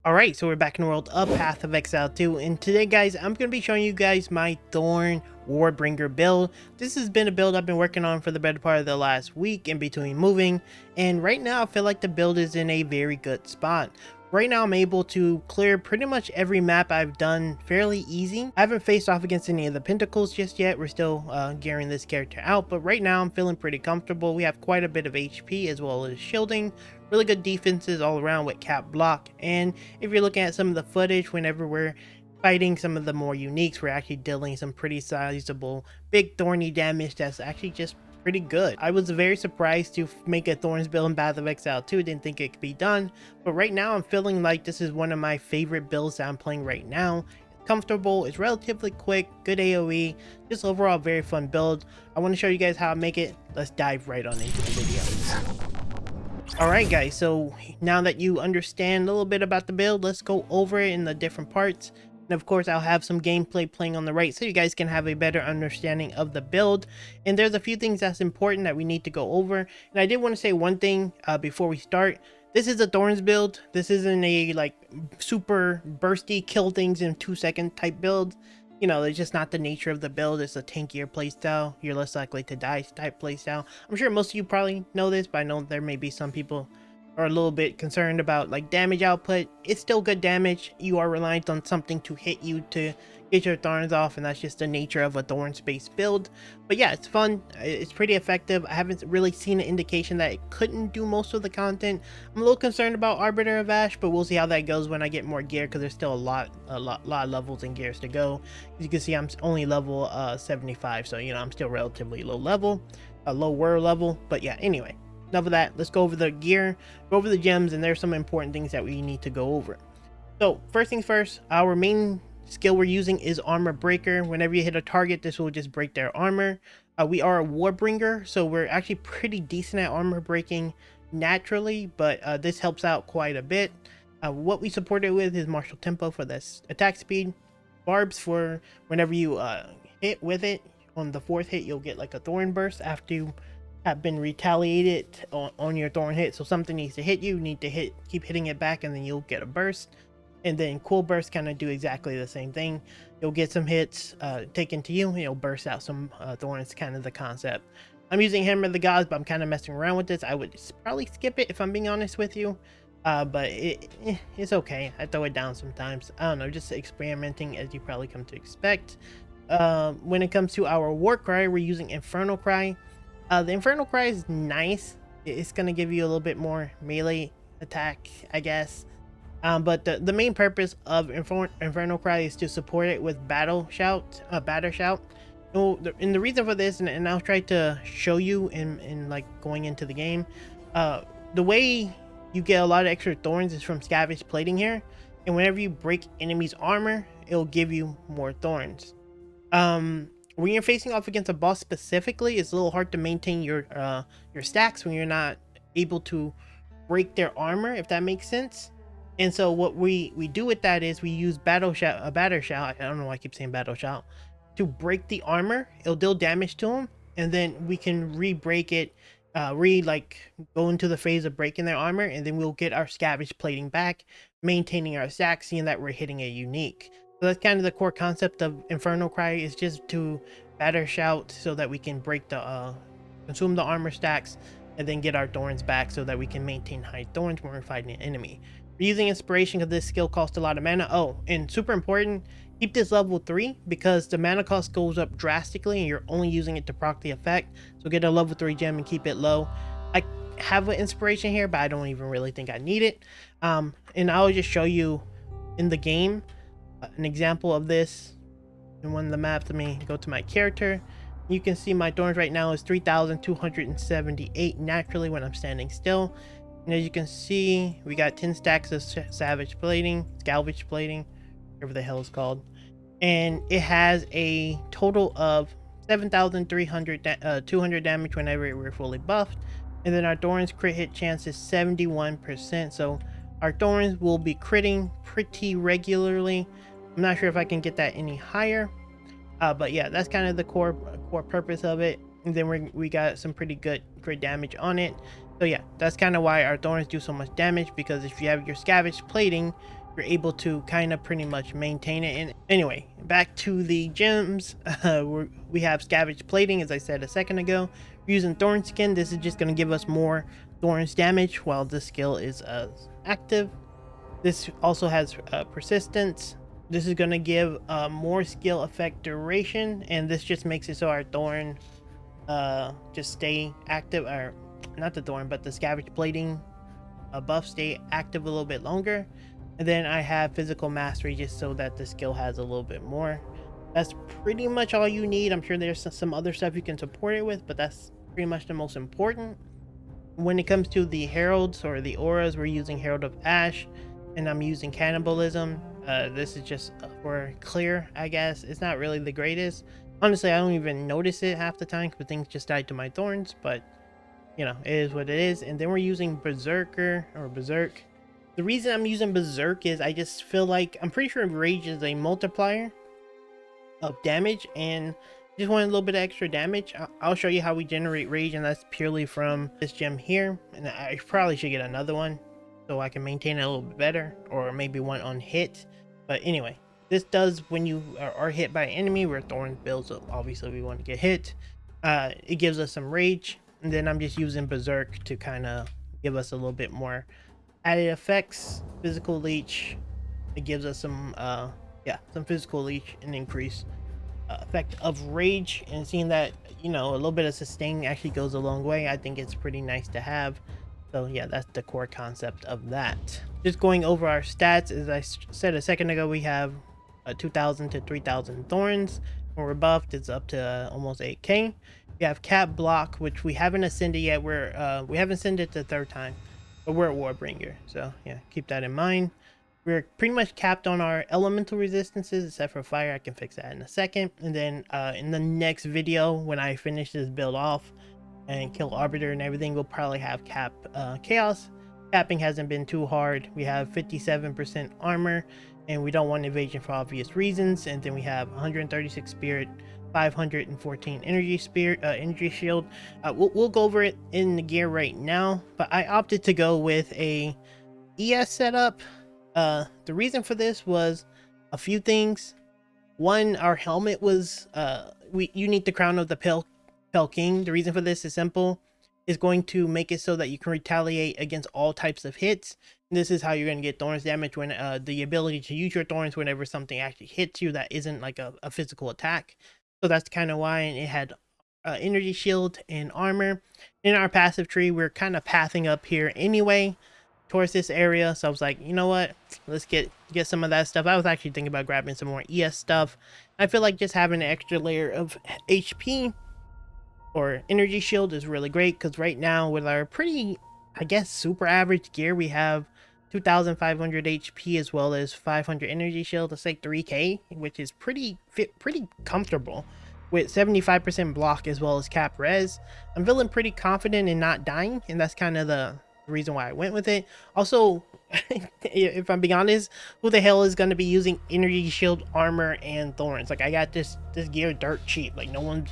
Alright, so we're back in the world of Path of Exile 2, and today guys, I'm going to be showing you guys my Thorn Warbringer build. This has been a build I've been working on for the better part of the last week in between moving, and right now I feel like the build is in a very good spot. Right now I'm able to clear pretty much every map I've done fairly easy. I haven't faced off against any of the Pentacles just yet, we're still gearing this character out, but right now I'm feeling pretty comfortable. We have quite a bit of HP as well as shielding. Really good defenses all around with cap block, and if you're looking at some of the footage whenever we're fighting some of the more uniques, we're actually dealing some pretty sizable big thorny damage that's actually just pretty good. I was very surprised to make a Thorns build in Path of Exile 2, didn't think it could be done, but right now I'm feeling like this is one of my favorite builds that I'm playing right now. It's comfortable, it's relatively quick, good AoE, just overall a very fun build. I want to show you guys how I make it. Let's dive right on into the video. Alright guys, so now that you understand a little bit about the build, let's go over it in the different parts. And of course I'll have some gameplay playing on the right so you guys can have a better understanding of the build. And there's a few things that's important that we need to go over. And I did want to say one thing before we start. This is a Thorns build. This isn't a like super bursty kill things in 2-second type build. You know, it's just not the nature of the build. It's a tankier playstyle. You're less likely to die type playstyle. I'm sure most of you probably know this, but I know there may be some people are a little bit concerned about like damage output. It's still good damage. You are reliant on something to hit you to get your thorns off, and that's just the nature of a thorns based build. But yeah, it's fun, it's pretty effective. I haven't really seen an indication that it couldn't do most of the content. I'm a little concerned about Arbiter of Ash, but we'll see how that goes when I get more gear, because there's still a lot of levels and gears to go. As you can see, I'm only level 75, so you know, I'm still relatively low level, lower level. But yeah, anyway, enough of that. Let's go over the gear, go over the gems, and there's some important things that we need to go over. So first things first, our main skill we're using is Armor Breaker. Whenever you hit a target, this will just break their armor. We are a Warbringer, so we're actually pretty decent at armor breaking naturally, but this helps out quite a bit. What we support it with is Martial Tempo for this attack speed, barbs for whenever you hit with it. On the 4th hit, you'll get like a thorn burst after you have been retaliated on your thorn hit. So something needs to hit you, need to keep hitting it back, and then you'll get a burst. And then cool bursts kind of do exactly the same thing. You'll get some hits taken to you, and you'll burst out some thorns, kind of the concept. I'm using Hammer of the Gods, but I'm kind of messing around with this. I would probably skip it if I'm being honest with you, but it's okay. I throw it down sometimes. I don't know, just experimenting as you probably come to expect. When it comes to our War Cry, we're using Infernal Cry. The Infernal Cry is nice. It's going to give you a little bit more melee attack, I guess. But the main purpose of Infernal Cry is to support it with Batter Shout. And the reason for this, and I'll try to show you in like going into the game, the way you get a lot of extra thorns is from Scavenge Plating here. And whenever you break enemies' armor, it'll give you more thorns. When you're facing off against a boss specifically, it's a little hard to maintain your stacks when you're not able to break their armor, if that makes sense. And so what we do with that is we use Batter Shout. I don't know why I keep saying Batter Shout. To break the armor, it'll deal damage to them, and then we can re-break it, go into the phase of breaking their armor, and then we'll get our Scavenge Plating back, maintaining our stack, seeing that we're hitting a unique. So that's kind of the core concept of Infernal Cry, is just to Batter Shout so that we can break the consume the armor stacks, and then get our thorns back so that we can maintain high thorns when we're fighting an enemy. We're using Inspiration because this skill costs a lot of mana. Oh, and super important, keep this level 3 because the mana cost goes up drastically and you're only using it to proc the effect. So get a level 3 gem and keep it low. I have an Inspiration here, but I don't even really think I need it. And I'll just show you in the game an example of this in one of the maps. Let me go to my character. You can see my thorns right now is 3,278 naturally when I'm standing still. And as you can see, we got 10 stacks of salvage plating, whatever the hell it's called. And it has a total of 7,200 damage whenever we're fully buffed. And then our thorns crit hit chance is 71%. So our thorns will be critting pretty regularly. I'm not sure if I can get that any higher. But yeah, that's kind of the core purpose of it. And then we got some pretty good crit damage on it. So yeah, that's kind of why our thorns do so much damage, because if you have your Scavenge Plating, you're able to kind of pretty much maintain it. And anyway, back to the gems. We have scavenge plating, as I said a second ago. We're using thorn skin. This is just going to give us more thorns damage while this skill is active. This also has persistence. This is going to give more skill effect duration, and this just makes it so our thorn just stay active, or not the thorn, but the scavenge plating buff stay active a little bit longer. And then I have physical mastery just so that the skill has a little bit more. That's pretty much all you need. I'm sure there's some other stuff you can support it with, but that's pretty much the most important. When it comes to the heralds or the auras, we're using Herald of Ash, and I'm using cannibalism. This is just for clear, I guess. It's not really the greatest. Honestly, I don't even notice it half the time because things just died to my thorns, but you know, it is what it is. And then we're using Berserker or Berserk. The reason I'm using Berserk is I just feel like, I'm pretty sure Rage is a multiplier of damage, and just want a little bit of extra damage. I'll show you how we generate Rage, and that's purely from this gem here. And I probably should get another one so I can maintain it a little bit better, or maybe one on hit. But anyway, this does when you are hit by an enemy where Thorns builds up. Obviously, we want to get hit. It gives us some Rage, and then I'm just using Berserk to kind of give us a little bit more added effects. Physical leech, it gives us some some physical leech and increase effect of rage. And seeing that, you know, a little bit of sustain actually goes a long way, I think it's pretty nice to have. So yeah, that's the core concept of that. Just going over our stats, as I said a second ago, we have 2,000 to 3,000 thorns. When we're buffed, it's up to almost 8k. We have cap block, which we haven't ascended yet. We haven't ascended the third time, but we're at Warbringer, so yeah, keep that in mind. We're pretty much capped on our elemental resistances, except for fire. I can fix that in a second. And then in the next video, when I finish this build off and kill Arbiter and everything, we'll probably have cap chaos. Capping hasn't been too hard. We have 57% armor, and we don't want evasion for obvious reasons. And then we have 136 spirit, 514 energy shield. We'll go over it in the gear right now, but I opted to go with a ES setup. The reason for this was a few things. One, our helmet was you need the crown of the Pale King. The reason for this is simple. It's going to make it so that you can retaliate against all types of hits. And this is how you're going to get thorns damage, when the ability to use your thorns whenever something actually hits you that isn't like a physical attack. So that's kind of why. And it had energy shield and armor. In our passive tree, we're kind of pathing up here anyway towards this area, so I was like, you know what, let's get some of that stuff. I was actually thinking about grabbing some more ES stuff. I feel like just having an extra layer of HP or energy shield is really great, because right now with our pretty, I guess, super average gear, we have 2,500 HP as well as 500 energy shield. That's like 3k, which is pretty comfortable with 75% block as well as cap res. I'm feeling pretty confident in not dying, and that's kind of the reason why I went with it. Also, if I'm being honest, who the hell is going to be using energy shield, armor, and thorns? Like, I got this gear dirt cheap. Like, no one's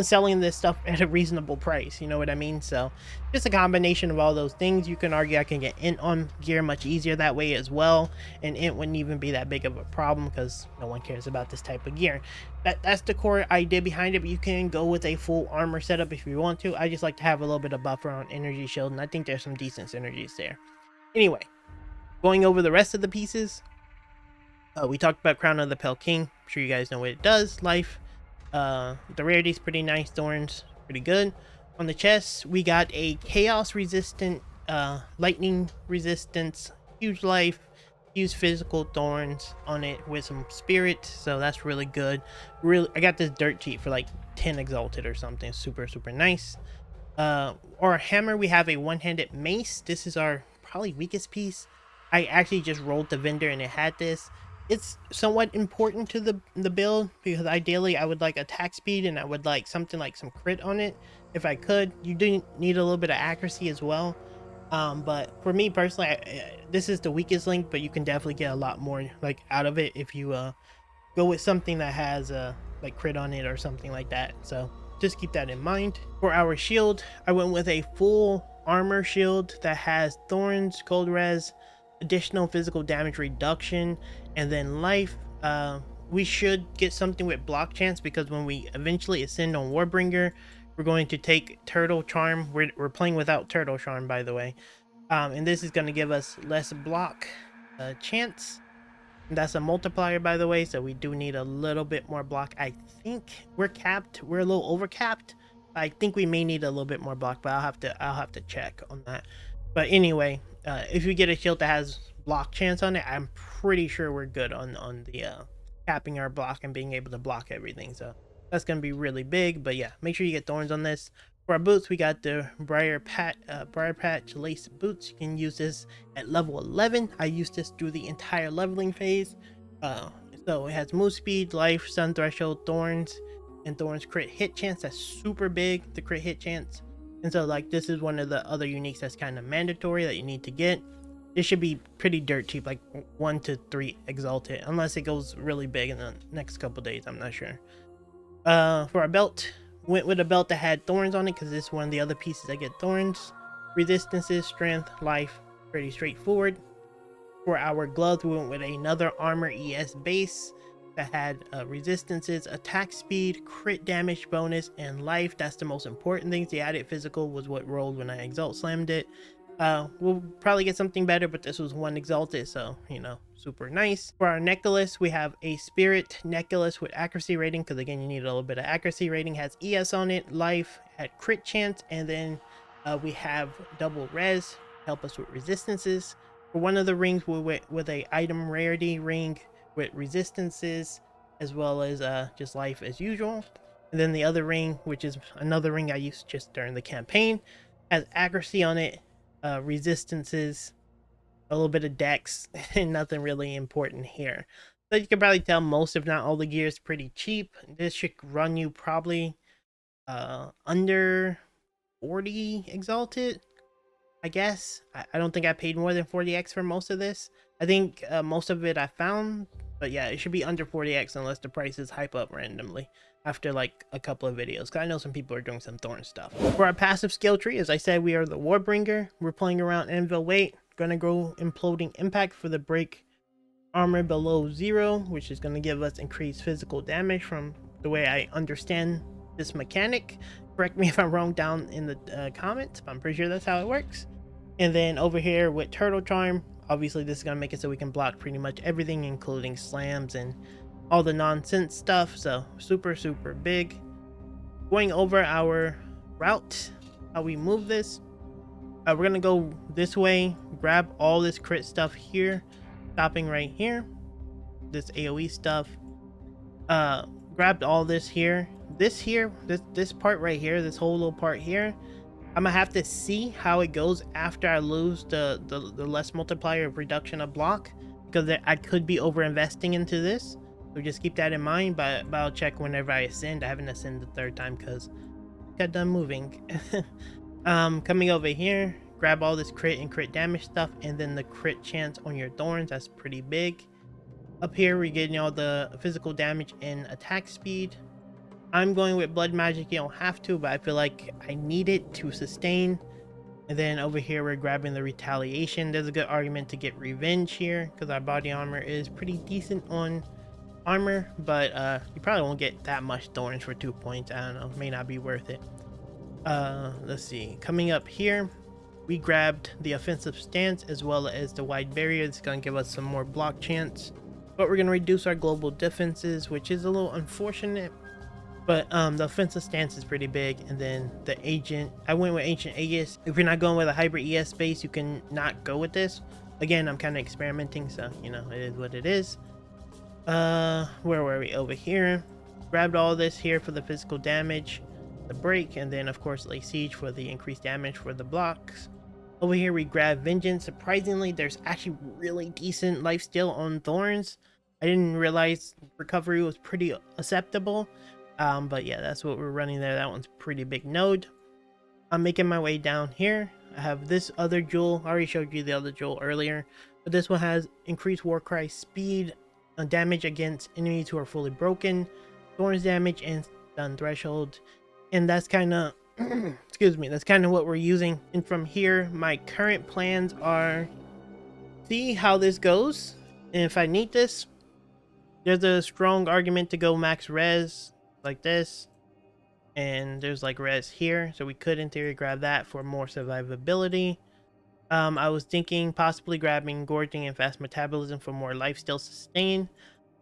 selling this stuff at a reasonable price, you know what I mean? So just a combination of all those things. You can argue I can get int on gear much easier that way as well, and int wouldn't even be that big of a problem because no one cares about this type of gear. That's the core idea behind it, but you can go with a full armor setup if you want to. I just like to have a little bit of buffer on energy shield, and I think there's some decent synergies there. Anyway, going over the rest of the pieces, we talked about Crown of the Pale King. I'm sure you guys know what it does. Life. The rarity's pretty nice. Thorns, pretty good. On the chest, we got a chaos resistant, lightning resistance, huge life, use physical thorns on it with some spirit, so that's really good. Really, I got this dirt cheat for like 10 exalted or something. Super nice. Our hammer, we have a one-handed mace. This is our probably weakest piece. I actually just rolled the vendor and it had this. It's somewhat important to the build, because ideally I would like attack speed, and I would like something like some crit on it if I could. You do need a little bit of accuracy as well, but for me personally, this is the weakest link, but you can definitely get a lot more like out of it if you go with something that has like crit on it or something like that. So just keep that in mind. For our shield, I went with a full armor shield that has thorns, cold res, additional physical damage reduction, and then life. We should get something with block chance, because when we eventually ascend on Warbringer, we're going to take Turtle Charm. We're playing without Turtle Charm, by the way. And this is going to give us less block chance. And that's a multiplier, by the way, so we do need a little bit more block. I think we're capped. We're a little over capped. I think we may need a little bit more block, but I'll have to check on that. But anyway, if you get a shield that has block chance on it, I'm pretty sure we're good on the capping our block and being able to block everything. So that's gonna be really big. But yeah, make sure you get thorns on this. For our boots, we got the Briar Patch Lace boots. You can use this at level 11. I used this through the entire leveling phase. So it has move speed, life, sun threshold, thorns, and thorns crit hit chance. That's super big, the crit hit chance. And so like this is one of the other uniques that's kind of mandatory that you need to get. This should be pretty dirt cheap, like 1 to 3 exalted, unless it goes really big in the next couple days. I'm not sure. For our belt, went with a belt that had thorns on it, because this is one of the other pieces that get thorns. Resistances, strength, life, pretty straightforward. For our gloves, we went with another armor ES base that had resistances, attack speed, crit damage bonus, and life. That's the most important things. The added physical was what rolled when I exalt slammed it. We'll probably get something better, but this was one exalted, so you know, super nice. For our necklace, we have a spirit necklace with accuracy rating, because again, you need a little bit of accuracy rating. Has ES on it, life, had crit chance, and then we have double res, help us with resistances. For one of the rings, we went with a item rarity ring with resistances, as well as just life as usual. And then the other ring, which is another ring I used just during the campaign, has accuracy on it, resistances, a little bit of dex, and nothing really important here. So you can probably tell most, if not all, the gear is pretty cheap. This should run you probably under 40 exalted, I guess. I don't think I paid more than 40x for most of this. I think most of it I found, but yeah, it should be under 40x unless the prices hype up randomly after like a couple of videos, because I know some people are doing some thorn stuff. For our passive skill tree, as I said, we are the Warbringer. We're playing around Anvil Weight. Gonna go Imploding Impact for the break armor below 0, which is gonna give us increased physical damage from the way I understand this mechanic. Correct me if I'm wrong down in the comments, but I'm pretty sure that's how it works. And then over here with Turtle Charm, obviously this is gonna make it so we can block pretty much everything, including slams and all the nonsense stuff. So super big. Going over our route, how we move this, we're gonna go this way, grab all this crit stuff here, stopping right here, this AoE stuff. Grabbed all this here, this part right here, this whole little part here. I'm gonna have to see how it goes after I lose the less multiplier of reduction of block, because I could be over investing into this. So just keep that in mind, but I'll check whenever I ascend. I haven't ascended the 3rd time because I got done moving. Coming over here, grab all this crit and crit damage stuff, and then the crit chance on your thorns. That's pretty big. Up here, we're getting all the physical damage and attack speed. I'm going with blood magic. You don't have to, but I feel like I need it to sustain. And then over here, we're grabbing the retaliation. There's a good argument to get revenge here, because our body armor is pretty decent on armor, but you probably won't get that much thorns for 2 points. I don't know, may not be worth it. Let's see, coming up here, we grabbed the offensive stance as well as the wide barrier. It's gonna give us some more block chance, but we're gonna reduce our global defenses, which is a little unfortunate. But the offensive stance is pretty big. And then the agent, I went with Ancient Aegis. If you're not going with a hybrid ES base, you can not go with this. Again, I'm kind of experimenting, so you know, it is what it is. Where were we? Over here. Grabbed all this here for the physical damage, the break, and then of course Lay Siege for the increased damage for the blocks. Over here we grab Vengeance. Surprisingly, there's actually really decent lifesteal on Thorns. I didn't realize recovery was pretty acceptable. But yeah, that's what we're running there. That one's pretty big node. I'm making my way down here. I have this other jewel. I already showed you the other jewel earlier, but this one has increased Warcry speed, damage against enemies who are fully broken, Thorns damage, and stun threshold. And that's kind of excuse me, that's kind of what we're using. And from here, my current plans are see how this goes. And if I need this, there's a strong argument to go max res like this. And there's like res here, so we could in theory grab that for more survivability. I was thinking possibly grabbing gorging and fast metabolism for more lifesteal sustain.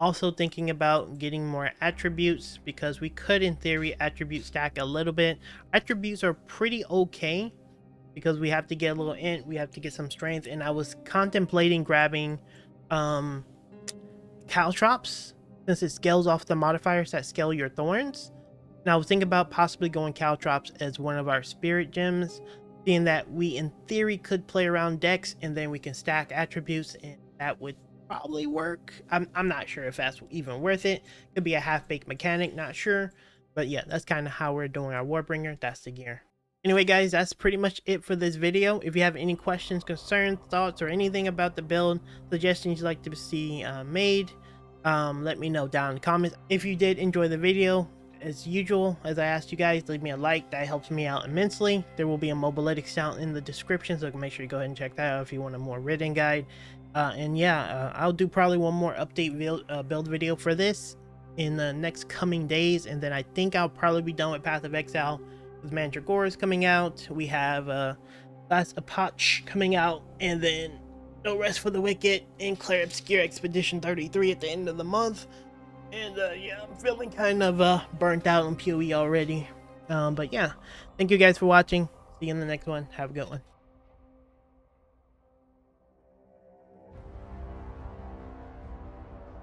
Also thinking about getting more attributes because we could in theory attribute stack a little bit. Attributes are pretty okay because we have to get a little int, we have to get some strength, and I was contemplating grabbing caltrops since it scales off the modifiers that scale your thorns. Now I was thinking about possibly going caltrops as one of our spirit gems, seeing that we in theory could play around decks and then we can stack attributes, and that would probably work. I'm not sure if that's even worth it. Could be a half-baked mechanic, not sure. But yeah, that's kind of how we're doing our Warbringer. That's the gear. Anyway guys, that's pretty much it for this video. If you have any questions, concerns, thoughts, or anything about the build, suggestions you'd like to see made, let me know down in the comments. If you did enjoy the video, as usual, as I asked you guys, leave me a like. That helps me out immensely. There will be a mobilytics down in the description, so make sure you go ahead and check that out if you want a more written guide. And yeah, I'll do probably one more update build video for this in the next coming days, and then I think I'll probably be done with Path of Exile because Mandragora is coming out. We have Last Apoch coming out, and then No Rest for the Wicked and Clair Obscure Expedition 33 at the end of the month. And yeah, I'm feeling kind of burnt out on PoE already. But yeah, thank you guys for watching. See you in the next one. Have a good one.